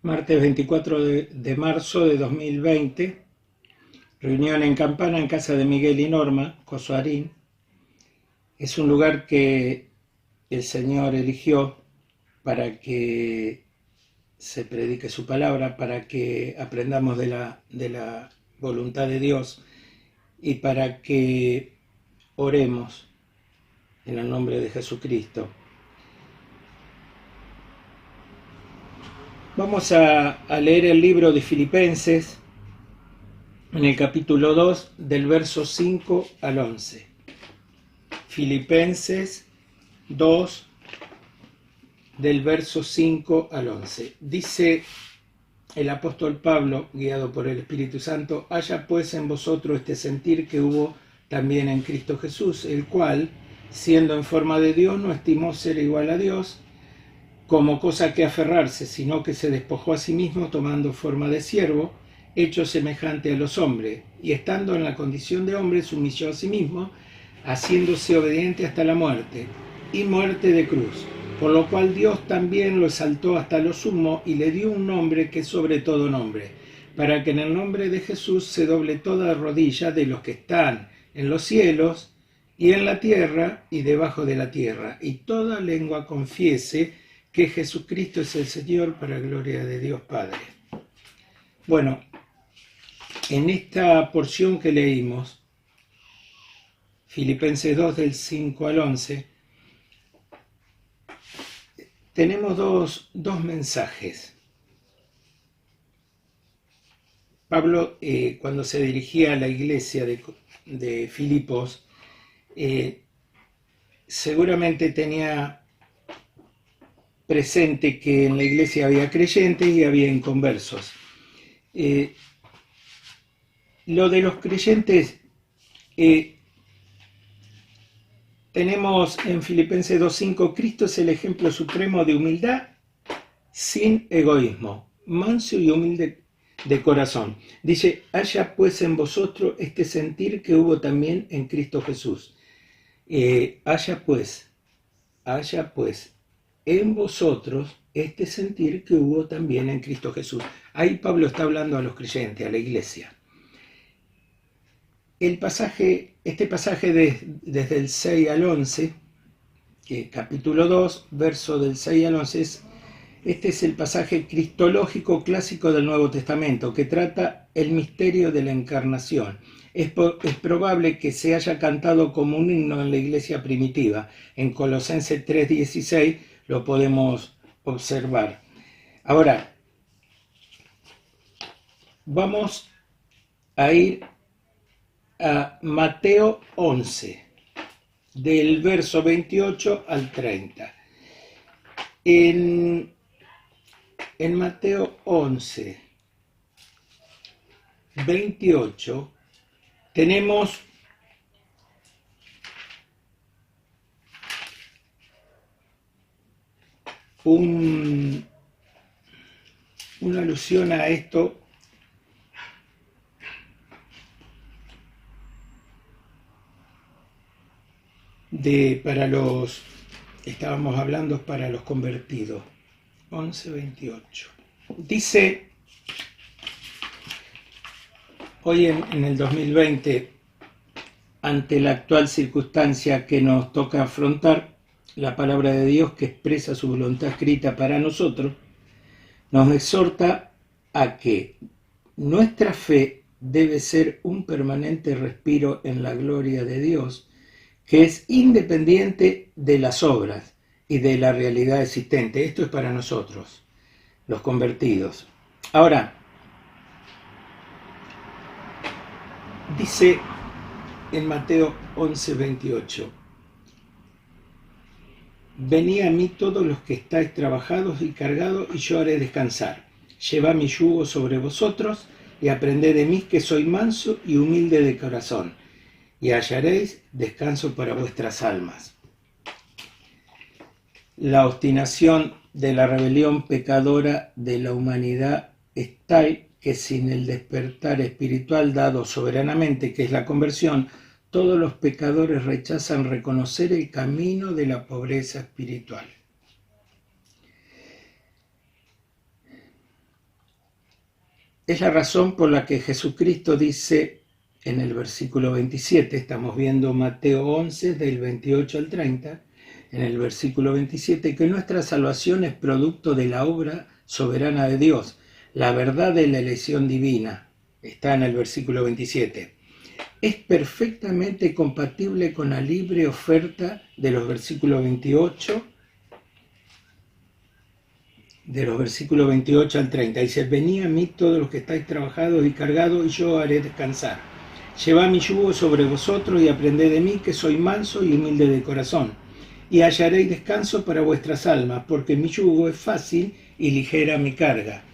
Martes 24 de marzo de 2020, reunión en Campana en casa de Miguel y Norma, Cosoarín. Es un lugar que el Señor eligió para que se predique su palabra, para que aprendamos de la voluntad de Dios y para que oremos en el nombre de Jesucristo. Vamos a leer el libro de Filipenses en el capítulo 2 del verso 5 al 11. Filipenses 2 del verso 5 al 11. Dice el apóstol Pablo, guiado por el Espíritu Santo: haya pues en vosotros este sentir que hubo también en Cristo Jesús, el cual, siendo en forma de Dios, no estimó ser igual a Dios como cosa que aferrarse, sino que se despojó a sí mismo, tomando forma de siervo, hecho semejante a los hombres, y estando en la condición de hombre, se humilló a sí mismo, haciéndose obediente hasta la muerte, y muerte de cruz. Por lo cual Dios también lo exaltó hasta lo sumo, y le dio un nombre que es sobre todo nombre, para que en el nombre de Jesús se doble toda rodilla de los que están en los cielos, y en la tierra, y debajo de la tierra, y toda lengua confiese que Jesucristo es el Señor, para gloria de Dios Padre. Bueno, en esta porción que leímos, Filipenses 2 del 5 al 11, tenemos dos mensajes. Pablo, cuando se dirigía a la iglesia de Filipos, seguramente tenía presente que en la iglesia había creyentes y había inconversos. Lo de los creyentes, tenemos en Filipenses 2.5: Cristo es el ejemplo supremo de humildad sin egoísmo, manso y humilde de corazón. Dice: haya pues en vosotros este sentir que hubo también en Cristo Jesús. Haya pues en vosotros este sentir que hubo también en Cristo Jesús. Ahí Pablo está hablando a los creyentes, a la iglesia. Este pasaje desde el 6 al 11, capítulo 2, verso del 6 al 11, este es el pasaje cristológico clásico del Nuevo Testamento, que trata el misterio de la encarnación. Es probable que se haya cantado como un himno en la iglesia primitiva. En Colosenses 3:16 lo podemos observar. Ahora, vamos a ir a Mateo 11, del verso 28 al 30. En Mateo 11, 28, tenemos una alusión a esto estábamos hablando para los convertidos. 11:28. Dice, hoy en el 2020, ante la actual circunstancia que nos toca afrontar, la palabra de Dios, que expresa su voluntad escrita para nosotros, nos exhorta a que nuestra fe debe ser un permanente respiro en la gloria de Dios, que es independiente de las obras y de la realidad existente. Esto es para nosotros, los convertidos. Ahora, dice en Mateo 11:28: venid a mí todos los que estáis trabajados y cargados, y yo haré descansar. Llevad mi yugo sobre vosotros y aprended de mí, que soy manso y humilde de corazón, y hallaréis descanso para vuestras almas. La obstinación de la rebelión pecadora de la humanidad es tal que sin el despertar espiritual dado soberanamente, que es la conversión, todos los pecadores rechazan reconocer el camino de la pobreza espiritual. Es la razón por la que Jesucristo dice en el versículo 27, estamos viendo Mateo 11 del 28 al 30, en el versículo 27, que nuestra salvación es producto de la obra soberana de Dios, la verdad de la elección divina. Está en el versículo 27. Es perfectamente compatible con la libre oferta de los versículos 28 al 30. Dice, venid a mí todos los que estáis trabajados y cargados, y yo haré descansar. Llevad mi yugo sobre vosotros y aprended de mí, que soy manso y humilde de corazón, y hallaréis descanso para vuestras almas, porque mi yugo es fácil y ligera mi carga.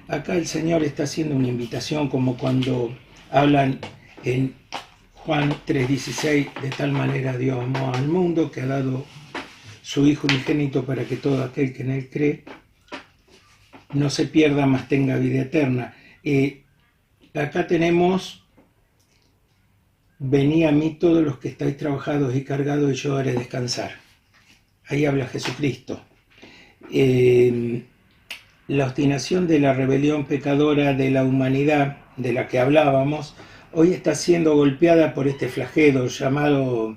Acá el Señor está haciendo una invitación, como cuando hablan en Juan 3:16, de tal manera Dios amó al mundo que ha dado su Hijo unigénito para que todo aquel que en él cree no se pierda, mas tenga vida eterna. Acá tenemos, venid a mí todos los que estáis trabajados y cargados, y yo haré descansar. Ahí habla Jesucristo. La obstinación de la rebelión pecadora de la humanidad, de la que hablábamos, hoy está siendo golpeada por este flagelo llamado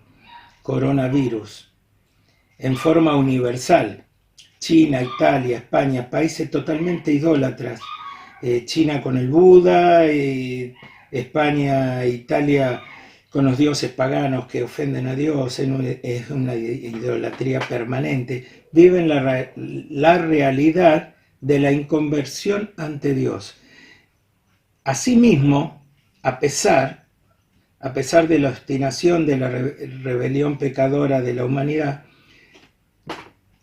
coronavirus, en forma universal. China, Italia, España, países totalmente idólatras. China con el Buda, España, Italia con los dioses paganos que ofenden a Dios, es una idolatría permanente. Viven la realidad de la inconversión ante Dios. Asimismo, a pesar de la obstinación de la rebelión pecadora de la humanidad,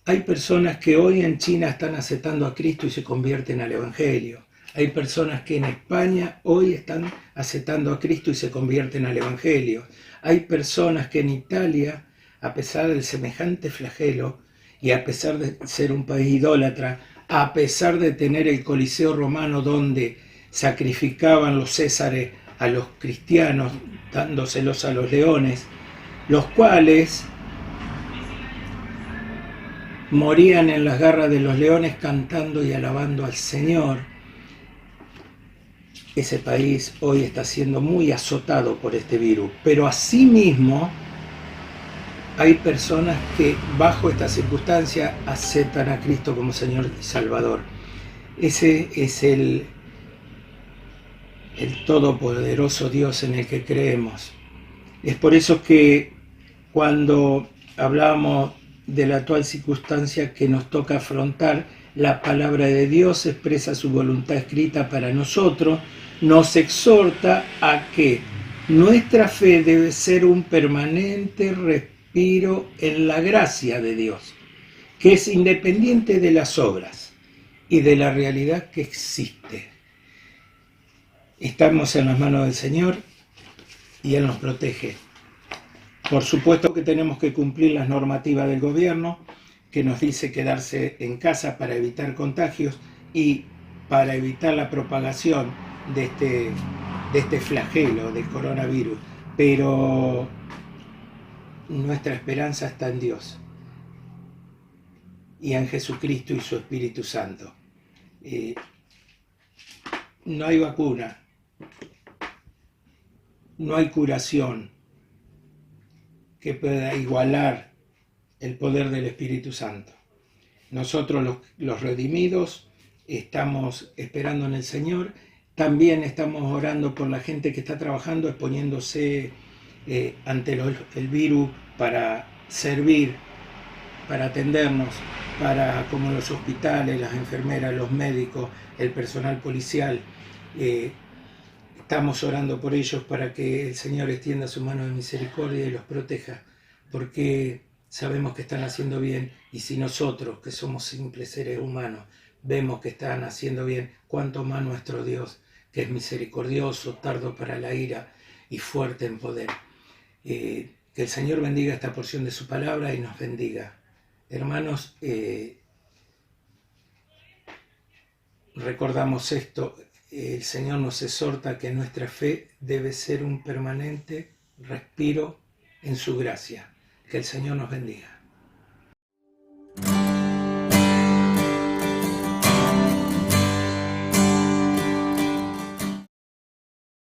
hay personas que hoy en China están aceptando a Cristo y se convierten al Evangelio. Hay personas que en España hoy están aceptando a Cristo y se convierten al Evangelio. Hay personas que en Italia, a pesar del semejante flagelo y a pesar de ser un país idólatra, a pesar de tener el Coliseo romano donde sacrificaban los césares a los cristianos, dándoselos a los leones, los cuales morían en las garras de los leones cantando y alabando al Señor. Ese país hoy está siendo muy azotado por este virus, pero asimismo hay personas que bajo esta circunstancia aceptan a Cristo como Señor y Salvador. Ese es el todopoderoso Dios en el que creemos. Es por eso que cuando hablamos de la actual circunstancia que nos toca afrontar, la palabra de Dios expresa su voluntad escrita para nosotros, nos exhorta a que nuestra fe debe ser un permanente respiro en la gracia de Dios, que es independiente de las obras y de la realidad que existe. Estamos en las manos del Señor y Él nos protege. Por supuesto que tenemos que cumplir las normativas del gobierno, que nos dice quedarse en casa para evitar contagios y para evitar la propagación de este flagelo del coronavirus. Pero nuestra esperanza está en Dios y en Jesucristo y su Espíritu Santo. No hay vacuna, no hay curación que pueda igualar el poder del Espíritu Santo. Nosotros los redimidos estamos esperando en el Señor, también estamos orando por la gente que está trabajando, exponiéndose ante el virus para servir, para atendernos, como los hospitales, las enfermeras, los médicos, el personal policial. Estamos orando por ellos para que el Señor extienda su mano de misericordia y los proteja, porque sabemos que están haciendo bien, y si nosotros, que somos simples seres humanos, vemos que están haciendo bien, cuánto más nuestro Dios, que es misericordioso, tardo para la ira y fuerte en poder. Que el Señor bendiga esta porción de su palabra y nos bendiga. Hermanos, recordamos esto. El Señor nos exhorta que nuestra fe debe ser un permanente respiro en su gracia. Que el Señor nos bendiga.